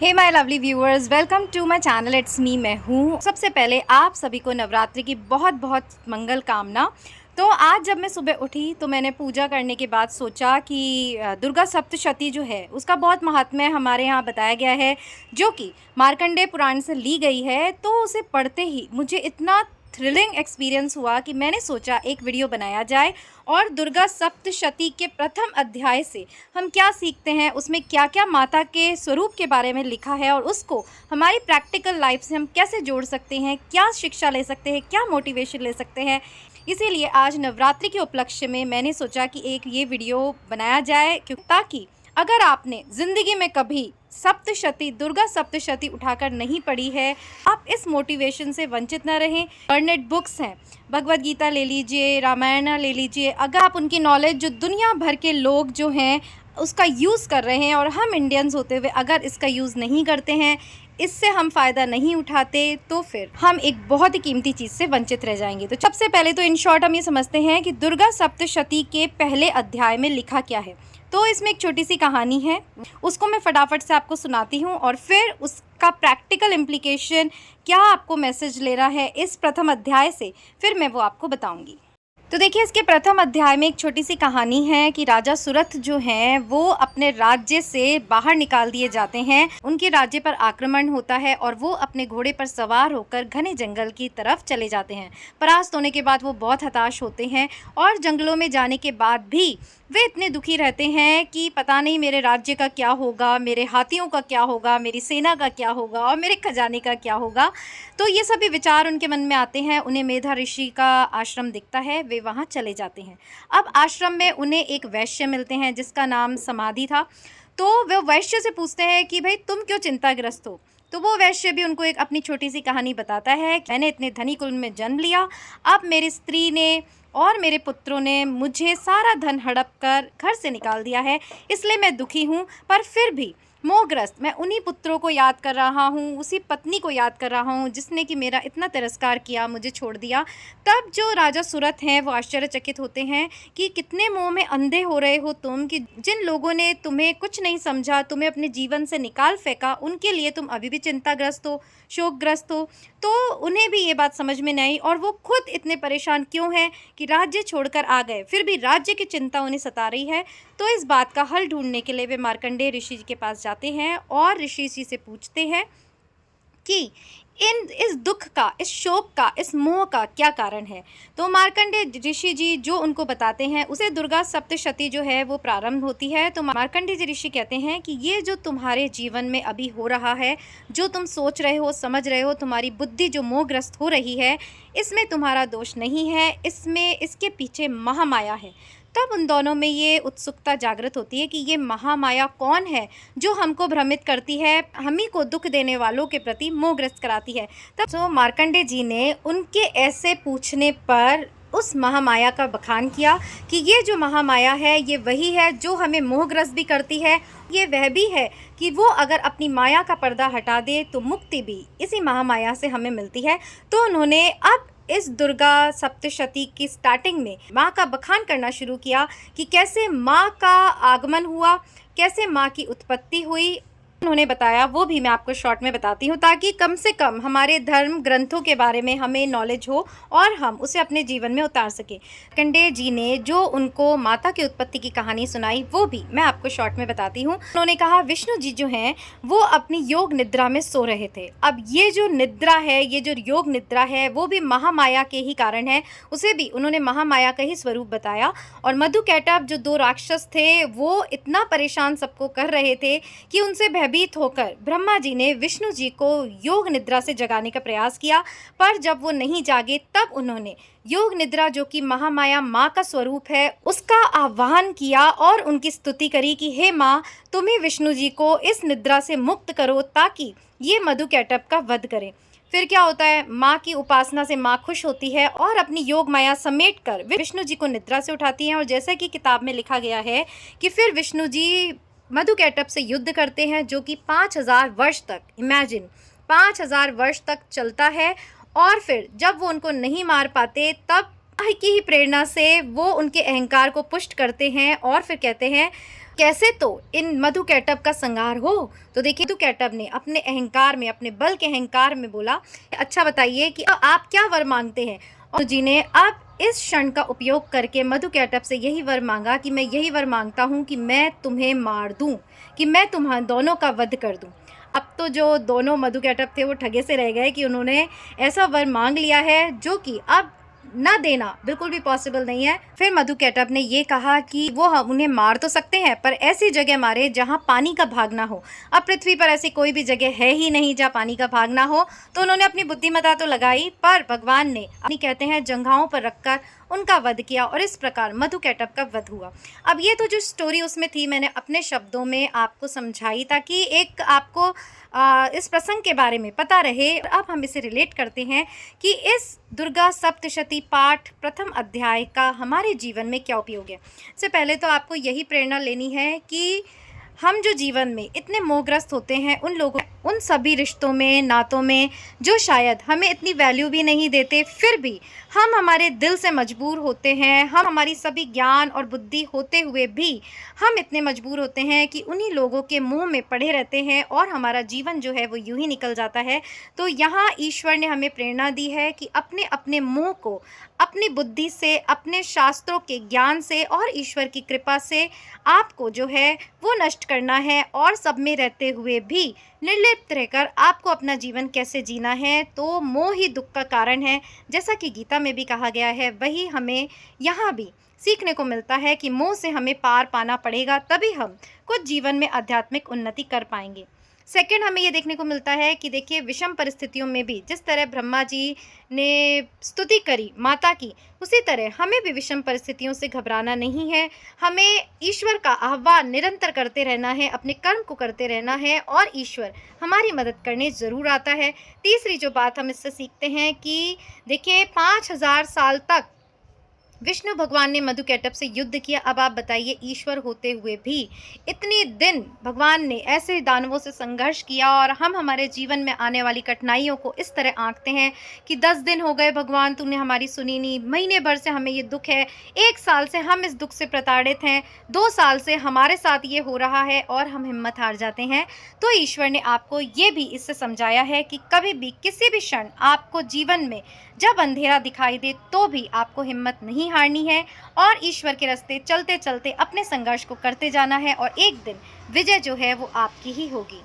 Hey my lovely viewers, welcome to my channel. It's me, मैं हूँ। सबसे पहले आप सभी को नवरात्रि की बहुत बहुत मंगल कामना। तो आज जब मैं सुबह उठी तो मैंने पूजा करने के बाद सोचा कि दुर्गा सप्तशती जो है उसका बहुत महात्म्य हमारे यहाँ बताया गया है, जो कि मार्कंडेय पुराण से ली गई है। तो उसे पढ़ते ही मुझे इतना थ्रिलिंग एक्सपीरियंस हुआ कि मैंने सोचा एक वीडियो बनाया जाए और दुर्गा सप्तशती के प्रथम अध्याय से हम क्या सीखते हैं, उसमें क्या क्या माता के स्वरूप के बारे में लिखा है और उसको हमारी प्रैक्टिकल लाइफ से हम कैसे जोड़ सकते हैं, क्या शिक्षा ले सकते हैं, क्या मोटिवेशन ले सकते हैं। इसीलिए आज नवरात्रि के उपलक्ष्य में मैंने सोचा कि एक ये वीडियो बनाया जाए, क्यों ताकि अगर आपने ज़िंदगी में कभी सप्तशती दुर्गा सप्तशती उठाकर नहीं पढ़ी है, आप इस मोटिवेशन से वंचित न रहें। लर्नेड बुक्स हैं, भगवद गीता ले लीजिए, रामायण ले लीजिए। अगर आप उनकी नॉलेज जो दुनिया भर के लोग जो हैं उसका यूज़ कर रहे हैं और हम इंडियंस होते हुए अगर इसका यूज़ नहीं करते हैं, इससे हम फ़ायदा नहीं उठाते, तो फिर हम एक बहुत ही कीमती चीज़ से वंचित रह जाएंगे। तो सबसे पहले तो इन शॉर्ट हम ये समझते हैं कि दुर्गा सप्तशती के पहले अध्याय में लिखा क्या है। तो इसमें एक छोटी सी कहानी है, उसको मैं फटाफट से आपको सुनाती हूँ और फिर उसका प्रैक्टिकल इम्प्लीकेशन क्या आपको मैसेज ले रहा है इस प्रथम अध्याय से, फिर मैं वो आपको बताऊँगी। तो देखिए, इसके प्रथम अध्याय में एक छोटी सी कहानी है कि राजा सुरथ जो हैं वो अपने राज्य से बाहर निकाल दिए जाते हैं। उनके राज्य पर आक्रमण होता है और वो अपने घोड़े पर सवार होकर घने जंगल की तरफ चले जाते हैं। परास्त होने के बाद वो बहुत हताश होते हैं और जंगलों में जाने के बाद भी वे इतने दुखी रहते हैं कि पता नहीं मेरे राज्य का क्या होगा, मेरे हाथियों का क्या होगा, मेरी सेना का क्या होगा और मेरे खजाने का क्या होगा। तो ये सभी विचार उनके मन में आते हैं। उन्हें मेधा ऋषि का आश्रम दिखता है, वे वहाँ चले जाते हैं। अब आश्रम में उन्हें एक वैश्य मिलते हैं जिसका नाम समाधि था। तो वे वैश्य से पूछते हैं कि भाई तुम क्यों चिंताग्रस्त हो। तो वो वैश्य भी उनको एक अपनी छोटी सी कहानी बताता है कि मैंने इतने धनी कुल में जन्म लिया, अब मेरी स्त्री ने और मेरे पुत्रों ने मुझे सारा धन हड़प कर घर से निकाल दिया है, इसलिए मैं दुखी हूँ। पर फिर भी मोहग्रस्त मैं उन्हीं पुत्रों को याद कर रहा हूँ, उसी पत्नी को याद कर रहा हूँ जिसने कि मेरा इतना तिरस्कार किया, मुझे छोड़ दिया। तब जो राजा सुरथ हैं वो आश्चर्यचकित होते हैं कि कितने मोह में अंधे हो रहे हो तुम, कि जिन लोगों ने तुम्हें कुछ नहीं समझा, तुम्हें अपने जीवन से निकाल फेंका, उनके लिए तुम अभी भी चिंताग्रस्त हो, शोकग्रस्त हो। तो उन्हें भी ये बात समझ में नहीं और वो खुद इतने परेशान क्यों हैं कि राज्य छोड़कर आ गए, फिर भी राज्य की चिंता उन्हें सता रही है। तो इस बात का हल ढूंढने के लिए वे मार्कंडेय ऋषि जी के पास जाते हैं और ऋषि जी से पूछते हैं कि इस दुख का, इस शोक का, इस मोह का क्या कारण है। तो मार्कंडेय ऋषि जी जो उनको बताते हैं उसे दुर्गा सप्तशती जो है वो प्रारंभ होती है। तो मार्कंडेय ऋषि कहते हैं कि ये जो तुम्हारे जीवन में अभी हो रहा है, जो तुम सोच रहे हो, समझ रहे हो, तुम्हारी बुद्धि जो मोहग्रस्त हो रही है, इसमें तुम्हारा दोष नहीं है, इसमें इसके पीछे महामाया है। तब उन दोनों में ये उत्सुकता जागृत होती है कि ये महामाया कौन है जो हमको भ्रमित करती है, हम ही को दुख देने वालों के प्रति मोहग्रस्त कराती है। तब तो मार्कंडेय जी ने उनके ऐसे पूछने पर उस महामाया का बखान किया कि ये जो महामाया है ये वही है जो हमें मोहग्रस्त भी करती है, ये वह भी है कि वो अगर अपनी माया का पर्दा हटा दे तो मुक्ति भी इसी महामाया से हमें मिलती है। तो उन्होंने अब इस दुर्गा सप्तशती की स्टार्टिंग में माँ का बखान करना शुरू किया कि कैसे माँ का आगमन हुआ, कैसे माँ की उत्पत्ति हुई। उन्होंने बताया, वो भी मैं आपको शॉर्ट में बताती हूँ ताकि कम से कम हमारे धर्म ग्रंथों के बारे में हमें नॉलेज हो और हम उसे अपने जीवन में उतार सकें। मार्कंडेय जी ने जो उनको माता की उत्पत्ति की कहानी सुनाई वो भी मैं आपको शॉर्ट में बताती हूँ। उन्होंने कहा विष्णु जी जो हैं वो अपनी योग निद्रा में सो रहे थे। अब ये जो निद्रा है, ये जो योग निद्रा है, वो भी महामाया के ही कारण है। उसे भी उन्होंने महामाया का ही स्वरूप बताया। और मधुकैटभ जो दो राक्षस थे वो इतना परेशान सबको कर रहे थे कि उनसे भयभीत होकर ब्रह्मा जी ने विष्णु जी को योग निद्रा से जगाने का प्रयास किया। पर जब वो नहीं जागे तब उन्होंने योग निद्रा जो कि महामाया माँ का स्वरूप है उसका आह्वान किया और उनकी स्तुति करी कि हे माँ, तुम ही विष्णु जी को इस निद्रा से मुक्त करो ताकि ये मधुकैटभ का वध करें। फिर क्या होता है, माँ की उपासना से माँ खुश होती है और अपनी योग माया समेट कर विष्णु जी को निद्रा से उठाती हैं। और जैसा कि किताब में लिखा गया है कि फिर विष्णु जी मधुकैटभ से युद्ध करते हैं जो कि 5000 वर्ष तक, इमेजिन 5000 वर्ष तक चलता है। और फिर जब वो उनको नहीं मार पाते तब की ही प्रेरणा से वो उनके अहंकार को पुष्ट करते हैं और फिर कहते हैं कैसे तो इन मधुकैटभ का संहार हो। तो देखिए मधुकैटभ ने अपने अहंकार में, अपने बल के अहंकार में बोला, अच्छा बताइए कि आप क्या वर मांगते हैं। और जी ने अब इस क्षण का उपयोग करके मधुकैटभ से यही वर मांगा कि मैं यही वर मांगता हूँ कि मैं तुम्हें मार दूं, कि मैं तुम्हारे दोनों का वध कर दूं। अब तो जो दोनों मधुकैटभ थे वो ठगे से रह गए कि उन्होंने ऐसा वर मांग लिया है जो कि अब ना देना बिल्कुल भी पॉसिबल नहीं है। फिर मधुकैटभ ने ये कहा कि वो हम उन्हें मार तो सकते हैं पर ऐसी जगह मारे जहाँ पानी का भाग ना हो। अब पृथ्वी पर ऐसी कोई भी जगह है ही नहीं जहाँ पानी का भाग ना हो। तो उन्होंने अपनी बुद्धिमत्ता तो लगाई पर भगवान ने अपनी कहते हैं जंघाओं पर रखकर उनका वध किया और इस प्रकार मधुकैटभ का वध हुआ। अब ये तो जो स्टोरी उसमें थी मैंने अपने शब्दों में आपको समझाई ताकि एक आपको इस प्रसंग के बारे में पता रहे। अब हम इसे रिलेट करते हैं कि इस दुर्गा सप्तशती पाठ प्रथम अध्याय का हमारे जीवन में क्या उपयोग है। इससे पहले तो आपको यही प्रेरणा लेनी है कि हम जो जीवन में इतने मोहग्रस्त होते हैं उन लोगों, उन सभी रिश्तों में, नातों में जो शायद हमें इतनी वैल्यू भी नहीं देते, फिर भी हम हमारे दिल से मजबूर होते हैं। हम हमारी सभी ज्ञान और बुद्धि होते हुए भी हम इतने मजबूर होते हैं कि उन्हीं लोगों के मुंह में पड़े रहते हैं और हमारा जीवन जो है वो यूं ही निकल जाता है। तो यहाँ ईश्वर ने हमें प्रेरणा दी है कि अपने अपने मुंह को अपनी बुद्धि से, अपने शास्त्रों के ज्ञान से और ईश्वर की कृपा से आपको जो है वो नष्ट करना है और सब में रहते हुए भी निर्लिप्त रहकर आपको अपना जीवन कैसे जीना है। तो मोह ही दुख का कारण है, जैसा कि गीता में भी कहा गया है, वही हमें यहाँ भी सीखने को मिलता है कि मोह से हमें पार पाना पड़ेगा, तभी हम कुछ जीवन में आध्यात्मिक उन्नति कर पाएंगे। सेकंड, हमें ये देखने को मिलता है कि देखिए विषम परिस्थितियों में भी जिस तरह ब्रह्मा जी ने स्तुति करी माता की, उसी तरह हमें भी विषम परिस्थितियों से घबराना नहीं है। हमें ईश्वर का आह्वान निरंतर करते रहना है, अपने कर्म को करते रहना है और ईश्वर हमारी मदद करने ज़रूर आता है। तीसरी जो बात हम इससे सीखते हैं कि देखिए 5000 साल तक विष्णु भगवान ने मधुकैटभ से युद्ध किया। अब आप बताइए ईश्वर होते हुए भी इतने दिन भगवान ने ऐसे दानवों से संघर्ष किया और हम हमारे जीवन में आने वाली कठिनाइयों को इस तरह आंकते हैं कि 10 दिन हो गए भगवान तूने हमारी सुनी नहीं, महीने भर से हमें ये दुख है, 1 साल से हम इस दुख से प्रताड़ित हैं, 2 साल से हमारे साथ ये हो रहा है और हम हिम्मत हार जाते हैं। तो ईश्वर ने आपको ये भी इससे समझाया है कि कभी भी किसी भी क्षण आपको जीवन में जब अंधेरा दिखाई दे तो भी आपको हिम्मत नहीं हारनी है और ईश्वर के रास्ते चलते चलते अपने संघर्ष को करते जाना है और एक दिन विजय जो है वो आपकी ही होगी।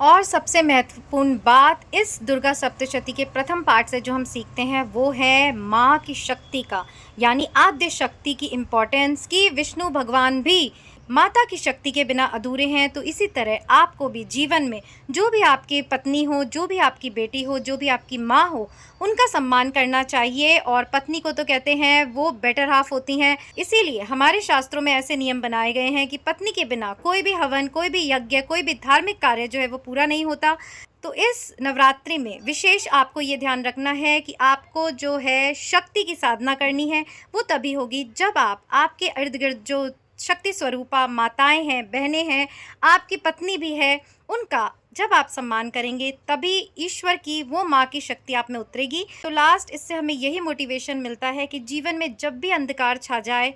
और सबसे महत्वपूर्ण बात इस दुर्गा सप्तशती के प्रथम पाठ से जो हम सीखते हैं वो है माँ की शक्ति का, यानी आद्य शक्ति की इम्पोर्टेंस, की विष्णु भगवान भी माता की शक्ति के बिना अधूरे हैं। तो इसी तरह आपको भी जीवन में जो भी आपकी पत्नी हो, जो भी आपकी बेटी हो, जो भी आपकी माँ हो, उनका सम्मान करना चाहिए। और पत्नी को तो कहते हैं वो बेटर हाफ होती हैं, इसीलिए हमारे शास्त्रों में ऐसे नियम बनाए गए हैं कि पत्नी के बिना कोई भी हवन, कोई भी यज्ञ, कोई भी धार्मिक कार्य जो है वो पूरा नहीं होता। तो इस नवरात्रि में विशेष आपको ये ध्यान रखना है कि आपको जो है शक्ति की साधना करनी है, वो तभी होगी जब आप आपके इर्द गिर्द जो शक्ति स्वरूपा माताएं हैं, बहनें हैं, आपकी पत्नी भी है, उनका जब आप सम्मान करेंगे तभी ईश्वर की वो माँ की शक्ति आप में उतरेगी। तो लास्ट इससे हमें यही मोटिवेशन मिलता है कि जीवन में जब भी अंधकार छा जाए,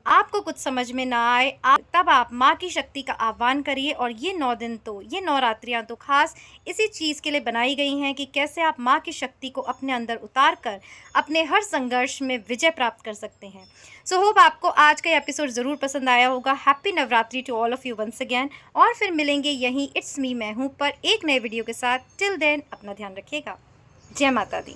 आपको कुछ समझ में ना आए, तब आप माँ की शक्ति का आह्वान करिए। और ये 9 दिन तो, ये नवरात्रियाँ तो खास इसी चीज़ के लिए बनाई गई हैं कि कैसे आप माँ की शक्ति को अपने अंदर उतार कर अपने हर संघर्ष में विजय प्राप्त कर सकते हैं। सो होप आपको आज का एपिसोड ज़रूर पसंद आया होगा। Happy Navratri to all of you once again. और फिर मिलेंगे यहीं इट्स मी मैं हूँ पर एक नए वीडियो के साथ। टिल देन अपना ध्यान रखिएगा। जय माता दी।